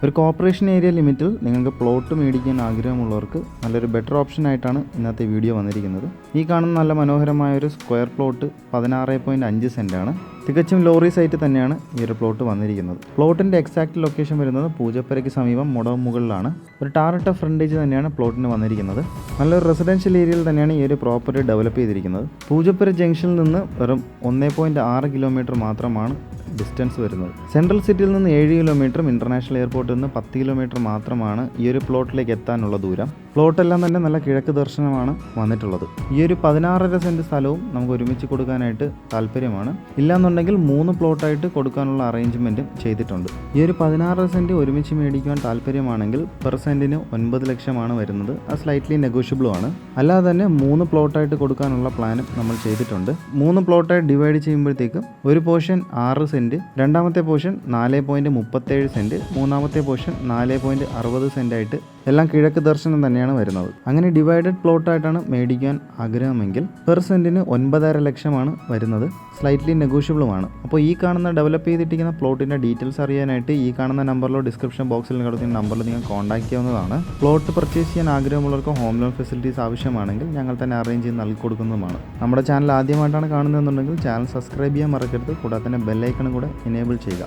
ഒരു corporation area ലിമിറ്റിൽ നിങ്ങൾക്ക് plot മേടിക്കാൻ ആഗ്രഹമുള്ളവർക്ക് നല്ലൊരു ബെറ്റർ ഓപ്ഷൻ ആയിട്ടാണ് ഇന്നത്തെ വീഡിയോ വന്നിരിക്കുന്നത്. ഈ കാണുന്ന നല്ല മനോഹരമായ ഒരു സ്ക്വയർ പ്ലോട്ട് 16.5 സെൻറ്റാണ്. തികച്ചും ലോറി സൈറ്റ് തന്നെയാണ് ഈ ഒരു പ്ലോട്ട് വന്നിരിക്കുന്നത്. പ്ലോട്ടിൻ്റെ എക്സാക്ട് ലൊക്കേഷൻ വരുന്നത് പൂജപ്പുരയ്ക്ക് സമീപം മുടമുകളിലാണ്. ഒരു ടാറിട്ട ഫ്രണ്ടേജ് തന്നെയാണ് പ്ലോട്ടിന് വന്നിരിക്കുന്നത്. നല്ലൊരു റെസിഡൻഷ്യൽ ഏരിയയിൽ തന്നെയാണ് ഈ ഒരു പ്രോപ്പർട്ടി ഡെവലപ്പ് ചെയ്തിരിക്കുന്നത്. പൂജപ്പുര ജംഗ്ഷനിൽ നിന്ന് വെറും 1.6 കിലോമീറ്റർ മാത്രമാണ് ഡിസ്റ്റൻസ് വരുന്നത്. സെൻട്രൽ സിറ്റിയിൽ നിന്ന് 7 കിലോമീറ്ററും ഇൻ്റർനാഷണൽ എയർപോർട്ടിൽ നിന്ന് 10 കിലോമീറ്റർ മാത്രമാണ് ഈ ഒരു പ്ലോട്ടിലേക്ക് എത്താനുള്ള ദൂരം. പ്ലോട്ടെല്ലാം തന്നെ നല്ല കിഴക്ക് ദർശനമാണ് വന്നിട്ടുള്ളത്. ഈ ഒരു 16.5 സെൻറ്റ് സ്ഥലവും നമുക്ക് ഒരുമിച്ച് കൊടുക്കാനായിട്ട് താല്പര്യമാണ്. ഇല്ലാന്നുണ്ടെങ്കിൽ 3 പ്ലോട്ടായിട്ട് കൊടുക്കാനുള്ള അറേഞ്ച്മെൻറ്റും ചെയ്തിട്ടുണ്ട്. ഈ ഒരു 16 സെൻറ്റ് ഒരുമിച്ച് മേടിക്കുവാൻ താല്പര്യമാണെങ്കിൽ പെർ സെൻറ്റിന് 9 ലക്ഷമാണ് വരുന്നത്. അത് സ്ലൈറ്റ്ലി നെഗോഷ്യബിളും ആണ്. അല്ലാതെ തന്നെ 3 പ്ലോട്ടായിട്ട് കൊടുക്കാനുള്ള പ്ലാനും നമ്മൾ ചെയ്തിട്ടുണ്ട്. 3 പ്ലോട്ടായിട്ട് ഡിവൈഡ് ചെയ്യുമ്പോഴത്തേക്കും ഒരു പോർഷൻ 6 സെൻറ്റ്, രണ്ടാമത്തെ പോർഷൻ 4.37 സെൻറ്റ്, മൂന്നാമത്തെ പോർഷൻ 4.60 സെൻറ്റായിട്ട് എല്ലാം കിഴക്ക് ദർശനം തന്നെയാണ് വരുന്നത്. അങ്ങനെ ഡിവൈഡഡ് പ്ലോട്ടായിട്ടാണ് മേടിക്കാൻ ആഗ്രഹമെങ്കിൽ പെർ സെൻറ്റിന് 9.5 ലക്ഷമാണ് വരുന്നത്. സ്ലൈറ്റ്ലി നെഗോഷ്യബിളുമാണ്. അപ്പോൾ ഈ കാണുന്ന ഡെവലപ്പ് ചെയ്തിട്ടിരിക്കുന്ന പ്ലോട്ടിൻ്റെ ഡീറ്റെയിൽസ് അറിയാനായിട്ട് ഈ കാണുന്ന നമ്പറിലോ ഡിസ്ക്രിപ്ഷൻ ബോക്സിൽ കിടക്കുന്ന നമ്പറിൽ നിങ്ങൾ കോൺടാക്ട് ചെയ്യാവുന്നതാണ്. പ്ലോട്ട് പർച്ചേസ് ചെയ്യാൻ ആഗ്രഹമുള്ളവർക്ക് ഹോം ലോൺ ഫെസിലിറ്റീസ് ആവശ്യമാണെങ്കിൽ ഞങ്ങൾ തന്നെ അറേഞ്ച് ചെയ്ത് നൽകി കൊടുക്കുന്നതുമാണ്. നമ്മുടെ ചാനൽ ആദ്യമായിട്ടാണ് കാണുന്നതെന്നുണ്ടെങ്കിൽ ചാനൽ സബ്സ്ക്രൈബ് ചെയ്യാൻ മറക്കരുത്. കൂടാതെ തന്നെ ബെല്ലൈക്കണും കൂടെ എനേബിൾ ചെയ്യുക.